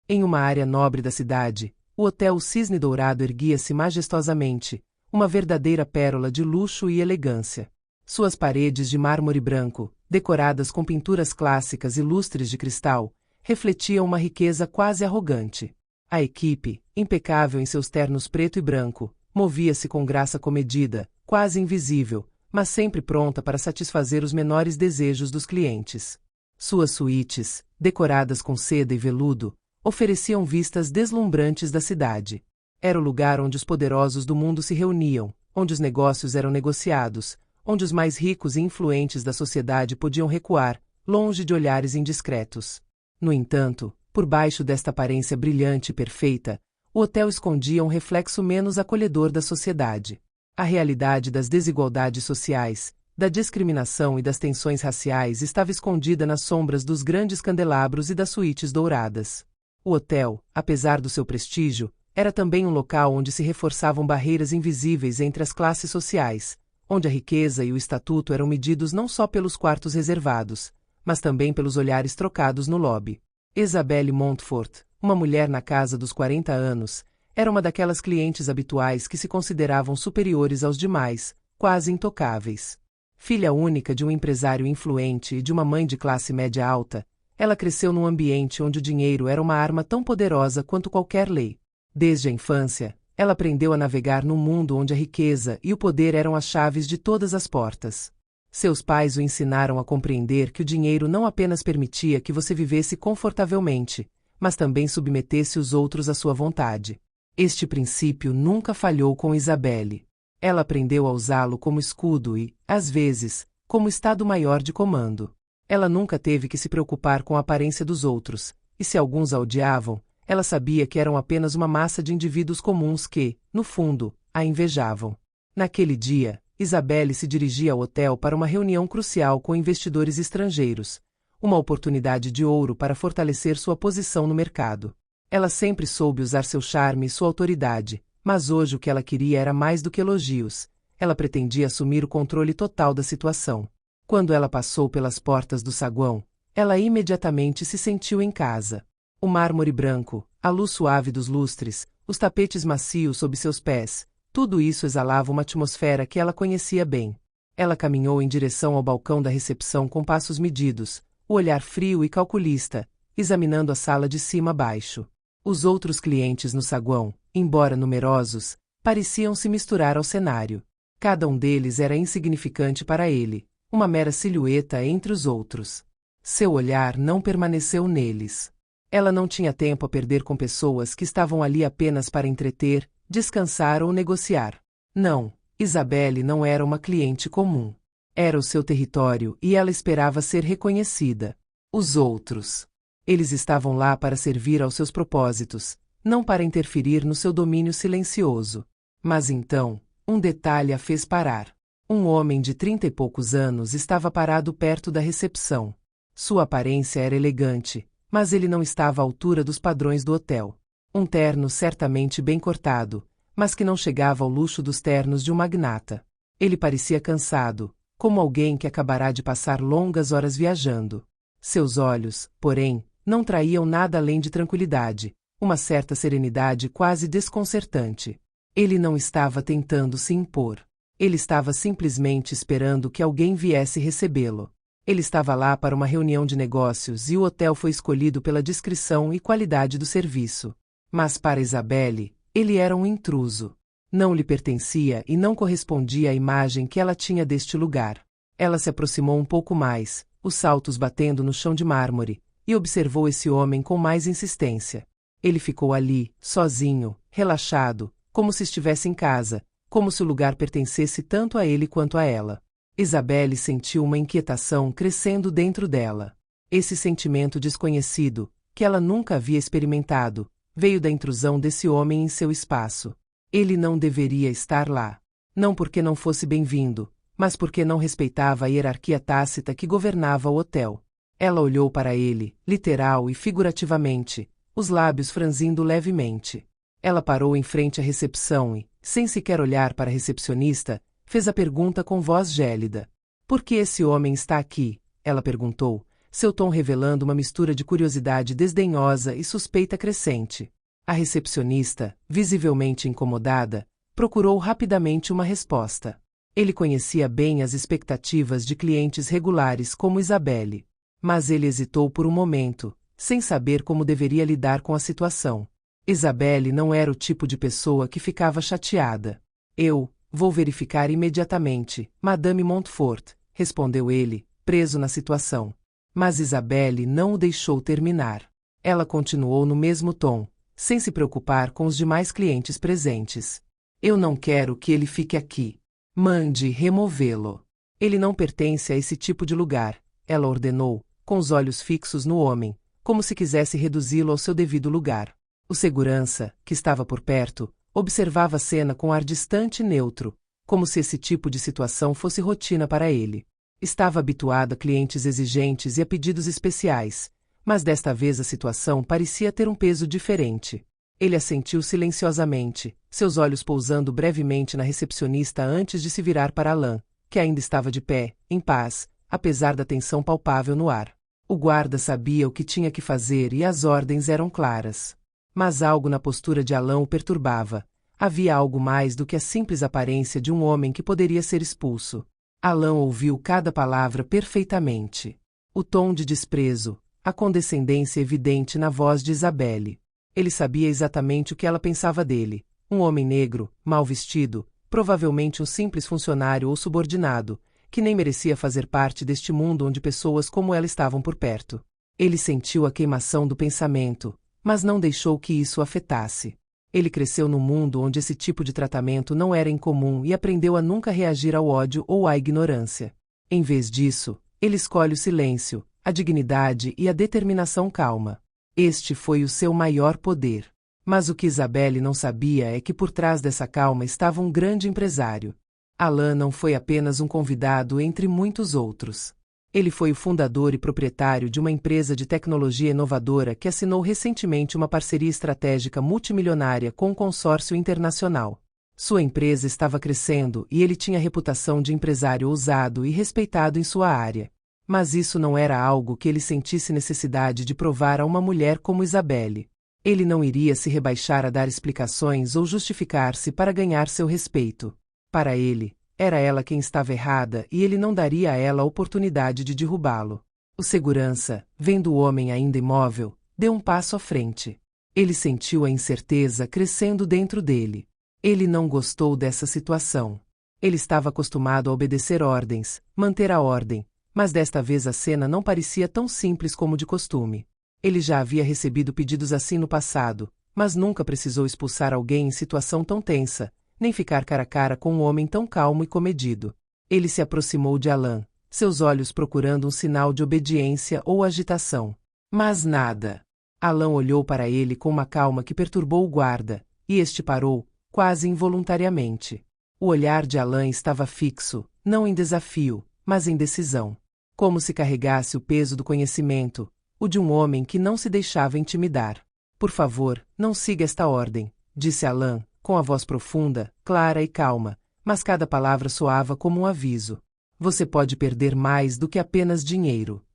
Em uma área nobre da cidade, o Hotel Cisne Dourado erguia-se majestosamente, uma verdadeira pérola de luxo e elegância. Suas paredes de mármore branco, decoradas com pinturas clássicas e lustres de cristal, refletiam uma riqueza quase arrogante. A equipe, impecável em seus ternos preto e branco, movia-se com graça comedida, quase invisível, mas sempre pronta para satisfazer os menores desejos dos clientes. Suas suítes, decoradas com seda e veludo, ofereciam vistas deslumbrantes da cidade. Era o lugar onde os poderosos do mundo se reuniam, onde os negócios eram negociados, onde os mais ricos e influentes da sociedade podiam recuar, longe de olhares indiscretos. No entanto, por baixo desta aparência brilhante e perfeita, o hotel escondia um reflexo menos acolhedor da sociedade. A realidade das desigualdades sociais, da discriminação e das tensões raciais estava escondida nas sombras dos grandes candelabros e das suítes douradas. O hotel, apesar do seu prestígio, era também um local onde se reforçavam barreiras invisíveis entre as classes sociais, onde a riqueza e o estatuto eram medidos não só pelos quartos reservados, mas também pelos olhares trocados no lobby. Isabelle Montfort, uma mulher na casa dos 40 anos, era uma daquelas clientes habituais que se consideravam superiores aos demais, quase intocáveis. Filha única de um empresário influente e de uma mãe de classe média alta, ela cresceu num ambiente onde o dinheiro era uma arma tão poderosa quanto qualquer lei. Desde a infância, ela aprendeu a navegar num mundo onde a riqueza e o poder eram as chaves de todas as portas. Seus pais o ensinaram a compreender que o dinheiro não apenas permitia que você vivesse confortavelmente, mas também submetesse os outros à sua vontade. Este princípio nunca falhou com Isabelle. Ela aprendeu a usá-lo como escudo e, às vezes, como estado-maior de comando. Ela nunca teve que se preocupar com a aparência dos outros, e se alguns a odiavam, ela sabia que eram apenas uma massa de indivíduos comuns que, no fundo, a invejavam. Naquele dia, Isabelle se dirigia ao hotel para uma reunião crucial com investidores estrangeiros, uma oportunidade de ouro para fortalecer sua posição no mercado. Ela sempre soube usar seu charme e sua autoridade, mas hoje o que ela queria era mais do que elogios. Ela pretendia assumir o controle total da situação. Quando ela passou pelas portas do saguão, ela imediatamente se sentiu em casa. O mármore branco, a luz suave dos lustres, os tapetes macios sob seus pés, tudo isso exalava uma atmosfera que ela conhecia bem. Ela caminhou em direção ao balcão da recepção com passos medidos, o olhar frio e calculista, examinando a sala de cima a baixo. Os outros clientes no saguão, embora numerosos, pareciam se misturar ao cenário. Cada um deles era insignificante para ele, uma mera silhueta entre os outros. Seu olhar não permaneceu neles. Ela não tinha tempo a perder com pessoas que estavam ali apenas para entreter, descansar ou negociar. Não, Isabelle não era uma cliente comum. Era o seu território e ela esperava ser reconhecida. Os outros. Eles estavam lá para servir aos seus propósitos, não para interferir no seu domínio silencioso. Mas então, um detalhe a fez parar. Um homem de 30 e poucos anos estava parado perto da recepção. Sua aparência era elegante, mas ele não estava à altura dos padrões do hotel. Um terno certamente bem cortado, mas que não chegava ao luxo dos ternos de um magnata. Ele parecia cansado, como alguém que acabará de passar longas horas viajando. Seus olhos, porém, não traíam nada além de tranquilidade, uma certa serenidade quase desconcertante. Ele não estava tentando se impor. Ele estava simplesmente esperando que alguém viesse recebê-lo. Ele estava lá para uma reunião de negócios e o hotel foi escolhido pela discrição e qualidade do serviço. Mas para Isabelle, ele era um intruso. Não lhe pertencia e não correspondia à imagem que ela tinha deste lugar. Ela se aproximou um pouco mais, os saltos batendo no chão de mármore, e observou esse homem com mais insistência. Ele ficou ali, sozinho, relaxado, como se estivesse em casa, como se o lugar pertencesse tanto a ele quanto a ela. Isabelle sentiu uma inquietação crescendo dentro dela. Esse sentimento desconhecido, que ela nunca havia experimentado, veio da intrusão desse homem em seu espaço. Ele não deveria estar lá. Não porque não fosse bem-vindo, mas porque não respeitava a hierarquia tácita que governava o hotel. Ela olhou para ele, literal e figurativamente, os lábios franzindo levemente. Ela parou em frente à recepção e, sem sequer olhar para a recepcionista, fez a pergunta com voz gélida. — Por que esse homem está aqui? Ela perguntou, seu tom revelando uma mistura de curiosidade desdenhosa e suspeita crescente. A recepcionista, visivelmente incomodada, procurou rapidamente uma resposta. Ele conhecia bem as expectativas de clientes regulares como Isabelle. Mas ele hesitou por um momento, sem saber como deveria lidar com a situação. Isabelle não era o tipo de pessoa que ficava chateada. Eu vou verificar imediatamente, Madame Montfort, respondeu ele, preso na situação. Mas Isabelle não o deixou terminar. Ela continuou no mesmo tom, sem se preocupar com os demais clientes presentes. Eu não quero que ele fique aqui. Mande removê-lo. Ele não pertence a esse tipo de lugar, ela ordenou, com os olhos fixos no homem, como se quisesse reduzi-lo ao seu devido lugar. O segurança, que estava por perto, observava a cena com ar distante e neutro, como se esse tipo de situação fosse rotina para ele. Estava habituado a clientes exigentes e a pedidos especiais, mas desta vez a situação parecia ter um peso diferente. Ele assentiu silenciosamente, seus olhos pousando brevemente na recepcionista antes de se virar para Alain, que ainda estava de pé, em paz, apesar da tensão palpável no ar. O guarda sabia o que tinha que fazer e as ordens eram claras. Mas algo na postura de Alain o perturbava. Havia algo mais do que a simples aparência de um homem que poderia ser expulso. Alain ouviu cada palavra perfeitamente. O tom de desprezo, a condescendência evidente na voz de Isabelle. Ele sabia exatamente o que ela pensava dele. Um homem negro, mal vestido, provavelmente um simples funcionário ou subordinado, que nem merecia fazer parte deste mundo onde pessoas como ela estavam por perto. Ele sentiu a queimação do pensamento, mas não deixou que isso o afetasse. Ele cresceu num mundo onde esse tipo de tratamento não era incomum e aprendeu a nunca reagir ao ódio ou à ignorância. Em vez disso, ele escolhe o silêncio, a dignidade e a determinação calma. Este foi o seu maior poder. Mas o que Isabelle não sabia é que por trás dessa calma estava um grande empresário. Alain não foi apenas um convidado entre muitos outros. Ele foi o fundador e proprietário de uma empresa de tecnologia inovadora que assinou recentemente uma parceria estratégica multimilionária com um consórcio internacional. Sua empresa estava crescendo e ele tinha a reputação de empresário ousado e respeitado em sua área. Mas isso não era algo que ele sentisse necessidade de provar a uma mulher como Isabelle. Ele não iria se rebaixar a dar explicações ou justificar-se para ganhar seu respeito. Para ele, era ela quem estava errada e ele não daria a ela a oportunidade de derrubá-lo. O segurança, vendo o homem ainda imóvel, deu um passo à frente. Ele sentiu a incerteza crescendo dentro dele. Ele não gostou dessa situação. Ele estava acostumado a obedecer ordens, manter a ordem, mas desta vez a cena não parecia tão simples como de costume. Ele já havia recebido pedidos assim no passado, mas nunca precisou expulsar alguém em situação tão tensa, nem ficar cara a cara com um homem tão calmo e comedido. Ele se aproximou de Alain, seus olhos procurando um sinal de obediência ou agitação. Mas nada. Alain olhou para ele com uma calma que perturbou o guarda, e este parou, quase involuntariamente. O olhar de Alain estava fixo, não em desafio, mas em decisão. Como se carregasse o peso do conhecimento, o de um homem que não se deixava intimidar. Por favor, não siga esta ordem, disse Alain, com a voz profunda, clara e calma, mas cada palavra soava como um aviso. Você pode perder mais do que apenas dinheiro.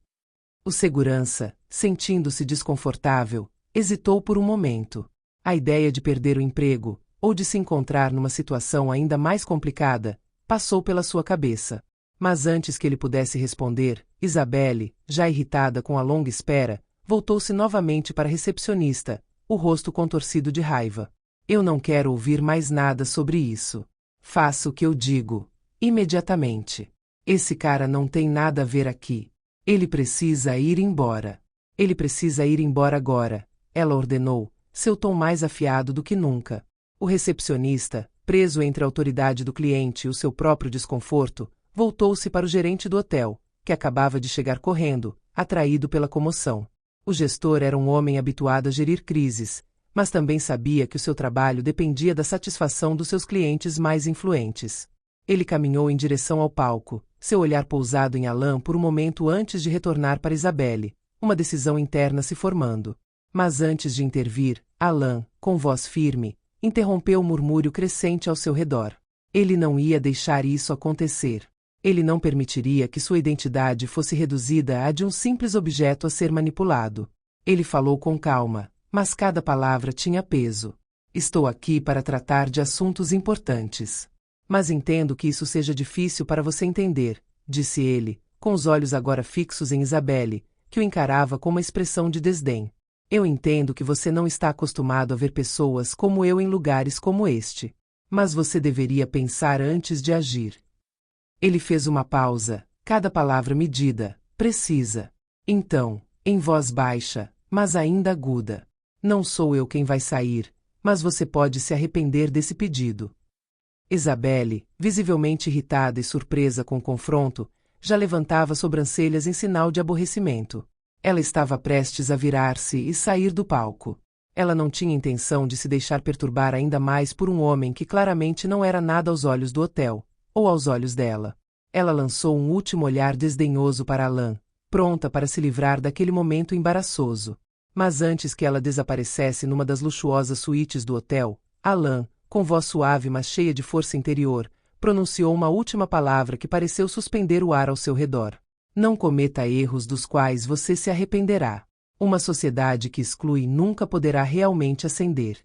O segurança, sentindo-se desconfortável, hesitou por um momento. A ideia de perder o emprego, ou de se encontrar numa situação ainda mais complicada, passou pela sua cabeça. Mas antes que ele pudesse responder, Isabelle, já irritada com a longa espera, voltou-se novamente para a recepcionista, o rosto contorcido de raiva. Eu não quero ouvir mais nada sobre isso. Faça o que eu digo, imediatamente. Esse cara não tem nada a ver aqui. Ele precisa ir embora. Ele precisa ir embora agora, ela ordenou, seu tom mais afiado do que nunca. O recepcionista, preso entre a autoridade do cliente e o seu próprio desconforto, voltou-se para o gerente do hotel, que acabava de chegar correndo, atraído pela comoção. O gestor era um homem habituado a gerir crises, mas também sabia que o seu trabalho dependia da satisfação dos seus clientes mais influentes. Ele caminhou em direção ao palco, seu olhar pousado em Alain por um momento antes de retornar para Isabelle, uma decisão interna se formando. Mas antes de intervir, Alain, com voz firme, interrompeu o murmúrio crescente ao seu redor. Ele não ia deixar isso acontecer. Ele não permitiria que sua identidade fosse reduzida a de um simples objeto a ser manipulado. Ele falou com calma, mas cada palavra tinha peso. Estou aqui para tratar de assuntos importantes. Mas entendo que isso seja difícil para você entender, disse ele, com os olhos agora fixos em Isabelle, que o encarava com uma expressão de desdém. Eu entendo que você não está acostumado a ver pessoas como eu em lugares como este. Mas você deveria pensar antes de agir. Ele fez uma pausa, cada palavra medida, precisa. Então, em voz baixa, mas ainda aguda. Não sou eu quem vai sair, mas você pode se arrepender desse pedido. Isabelle, visivelmente irritada e surpresa com o confronto, já levantava sobrancelhas em sinal de aborrecimento. Ela estava prestes a virar-se e sair do palco. Ela não tinha intenção de se deixar perturbar ainda mais por um homem que claramente não era nada aos olhos do hotel, ou aos olhos dela. Ela lançou um último olhar desdenhoso para Alain, pronta para se livrar daquele momento embaraçoso. Mas antes que ela desaparecesse numa das luxuosas suítes do hotel, Alain, com voz suave mas cheia de força interior, pronunciou uma última palavra que pareceu suspender o ar ao seu redor. Não cometa erros dos quais você se arrependerá. Uma sociedade que exclui nunca poderá realmente ascender.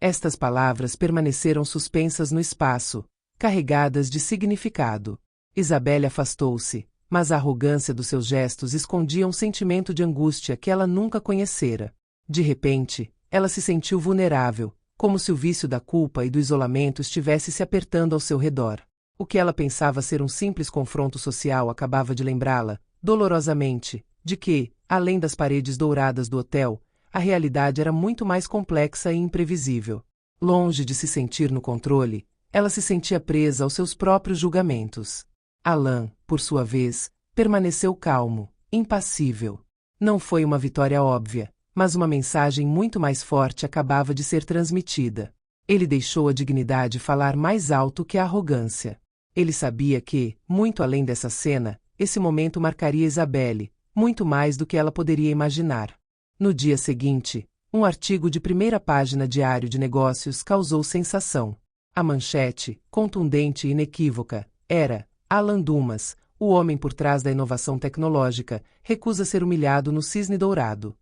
Estas palavras permaneceram suspensas no espaço, carregadas de significado. Isabelle afastou-se, mas a arrogância dos seus gestos escondia um sentimento de angústia que ela nunca conhecera. De repente, ela se sentiu vulnerável, como se o vício da culpa e do isolamento estivesse se apertando ao seu redor. O que ela pensava ser um simples confronto social acabava de lembrá-la, dolorosamente, de que, além das paredes douradas do hotel, a realidade era muito mais complexa e imprevisível. Longe de se sentir no controle, ela se sentia presa aos seus próprios julgamentos. Alain, por sua vez, permaneceu calmo, impassível. Não foi uma vitória óbvia, mas uma mensagem muito mais forte acabava de ser transmitida. Ele deixou a dignidade falar mais alto que a arrogância. Ele sabia que, muito além dessa cena, esse momento marcaria Isabelle, muito mais do que ela poderia imaginar. No dia seguinte, um artigo de primeira página Diário de Negócios causou sensação. A manchete, contundente e inequívoca, era: Alain Dumas, o homem por trás da inovação tecnológica, recusa ser humilhado no Cisne Dourado.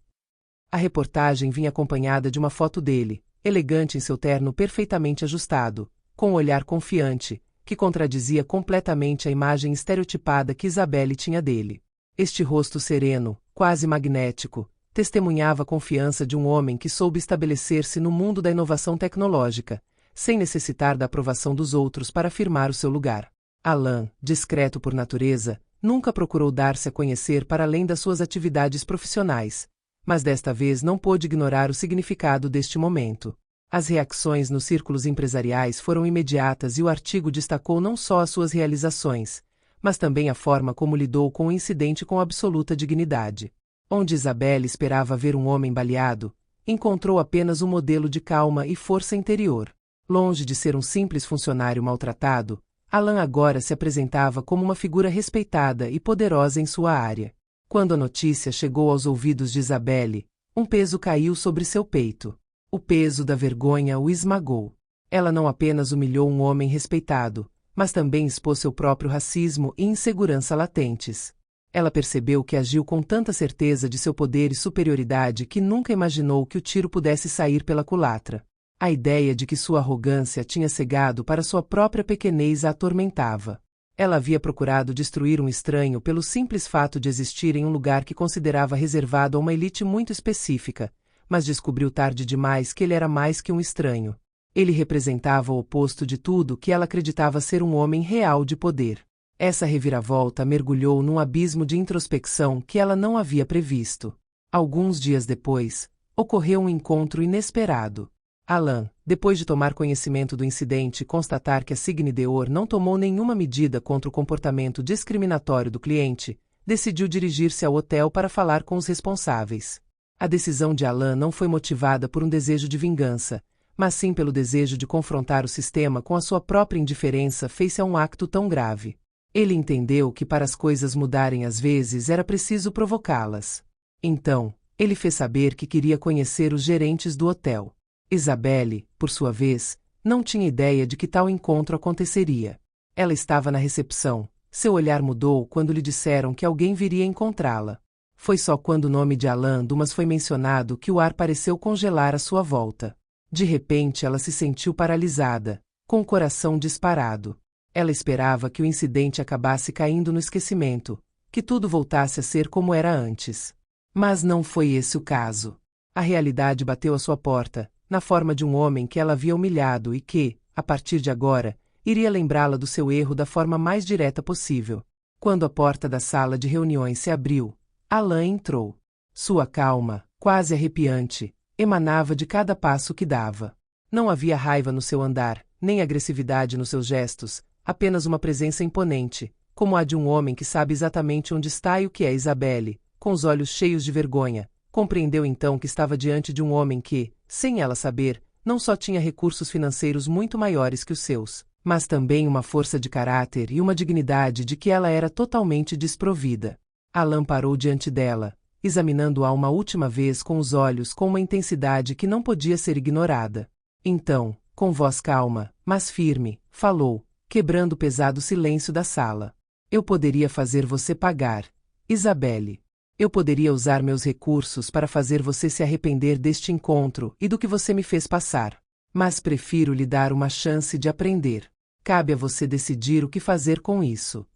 A reportagem vinha acompanhada de uma foto dele, elegante em seu terno perfeitamente ajustado, com um olhar confiante, que contradizia completamente a imagem estereotipada que Isabelle tinha dele. Este rosto sereno, quase magnético, testemunhava a confiança de um homem que soube estabelecer-se no mundo da inovação tecnológica, sem necessitar da aprovação dos outros para afirmar o seu lugar. Alain, discreto por natureza, nunca procurou dar-se a conhecer para além das suas atividades profissionais, mas desta vez não pôde ignorar o significado deste momento. As reações nos círculos empresariais foram imediatas e o artigo destacou não só as suas realizações, mas também a forma como lidou com o incidente com absoluta dignidade. Onde Isabelle esperava ver um homem baleado, encontrou apenas um modelo de calma e força interior. Longe de ser um simples funcionário maltratado, Alain agora se apresentava como uma figura respeitada e poderosa em sua área. Quando a notícia chegou aos ouvidos de Isabelle, um peso caiu sobre seu peito. O peso da vergonha o esmagou. Ela não apenas humilhou um homem respeitado, mas também expôs seu próprio racismo e insegurança latentes. Ela percebeu que agiu com tanta certeza de seu poder e superioridade que nunca imaginou que o tiro pudesse sair pela culatra. A ideia de que sua arrogância tinha cegado para sua própria pequenez a atormentava. Ela havia procurado destruir um estranho pelo simples fato de existir em um lugar que considerava reservado a uma elite muito específica, mas descobriu tarde demais que ele era mais que um estranho. Ele representava o oposto de tudo que ela acreditava ser um homem real de poder. Essa reviravolta mergulhou num abismo de introspecção que ela não havia previsto. Alguns dias depois, ocorreu um encontro inesperado. Alain, depois de tomar conhecimento do incidente e constatar que a Signe Dior não tomou nenhuma medida contra o comportamento discriminatório do cliente, decidiu dirigir-se ao hotel para falar com os responsáveis. A decisão de Alain não foi motivada por um desejo de vingança, mas sim pelo desejo de confrontar o sistema com a sua própria indiferença face a um acto tão grave. Ele entendeu que para as coisas mudarem às vezes era preciso provocá-las. Então, ele fez saber que queria conhecer os gerentes do hotel. Isabelle, por sua vez, não tinha ideia de que tal encontro aconteceria. Ela estava na recepção, Seu olhar mudou quando lhe disseram que alguém viria encontrá-la. Foi só quando o nome de Alain Dumas foi mencionado que o ar pareceu congelar à sua volta. De repente ela se sentiu paralisada, com o coração disparado. Ela esperava que o incidente acabasse caindo no esquecimento, que tudo voltasse a ser como era antes. Mas não foi esse o caso. A realidade bateu à sua porta, na forma de um homem que ela havia humilhado e que, a partir de agora, iria lembrá-la do seu erro da forma mais direta possível. Quando a porta da sala de reuniões se abriu, Alain entrou. Sua calma, quase arrepiante, emanava de cada passo que dava. Não havia raiva no seu andar, nem agressividade nos seus gestos, apenas uma presença imponente, como a de um homem que sabe exatamente onde está e o que é Isabelle. Com os olhos cheios de vergonha, compreendeu então que estava diante de um homem que, sem ela saber, não só tinha recursos financeiros muito maiores que os seus, mas também uma força de caráter e uma dignidade de que ela era totalmente desprovida. Alain parou diante dela, examinando-a uma última vez com os olhos com uma intensidade que não podia ser ignorada. Então, com voz calma, mas firme, falou, quebrando o pesado silêncio da sala. Eu poderia fazer você pagar, Isabelle. Eu poderia usar meus recursos para fazer você se arrepender deste encontro e do que você me fez passar. Mas prefiro lhe dar uma chance de aprender. Cabe a você decidir o que fazer com isso.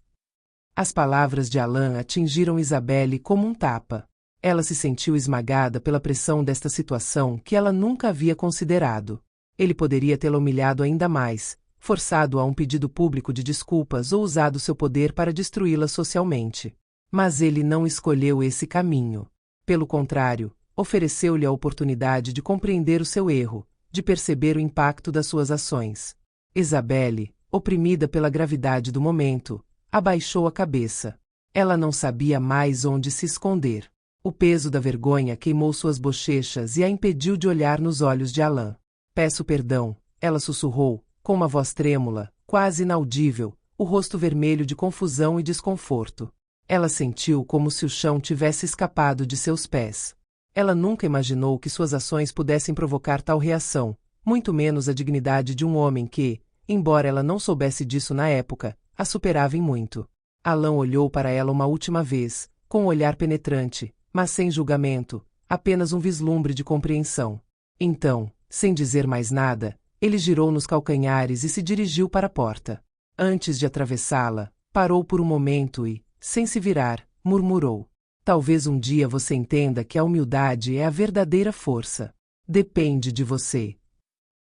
As palavras de Alain atingiram Isabelle como um tapa. Ela se sentiu esmagada pela pressão desta situação que ela nunca havia considerado. Ele poderia tê-la humilhado ainda mais, forçado a um pedido público de desculpas ou usado seu poder para destruí-la socialmente. Mas ele não escolheu esse caminho. Pelo contrário, ofereceu-lhe a oportunidade de compreender o seu erro, de perceber o impacto das suas ações. Isabelle, oprimida pela gravidade do momento, abaixou a cabeça. Ela não sabia mais onde se esconder. O peso da vergonha queimou suas bochechas e a impediu de olhar nos olhos de Alain. Peço perdão, ela sussurrou, com uma voz trêmula, quase inaudível, o rosto vermelho de confusão e desconforto. Ela sentiu como se o chão tivesse escapado de seus pés. Ela nunca imaginou que suas ações pudessem provocar tal reação, muito menos a dignidade de um homem que, embora ela não soubesse disso na época, a superava em muito. Alain olhou para ela uma última vez, com um olhar penetrante, mas sem julgamento, apenas um vislumbre de compreensão. Então, sem dizer mais nada, ele girou nos calcanhares e se dirigiu para a porta. Antes de atravessá-la, parou por um momento e, sem se virar, murmurou. Talvez um dia você entenda que a humildade é a verdadeira força. Depende de você.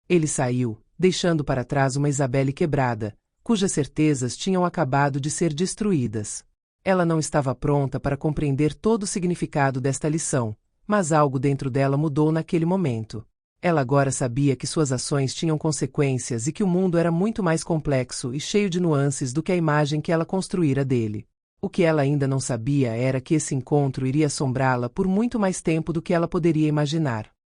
Ele saiu, deixando para trás uma Isabelle quebrada, cujas certezas tinham acabado de ser destruídas. Ela não estava pronta para compreender todo o significado desta lição, mas algo dentro dela mudou naquele momento. Ela agora sabia que suas ações tinham consequências e que o mundo era muito mais complexo e cheio de nuances do que a imagem que ela construíra dele. O que ela ainda não sabia era que esse encontro iria assombrá-la por muito mais tempo do que ela poderia imaginar.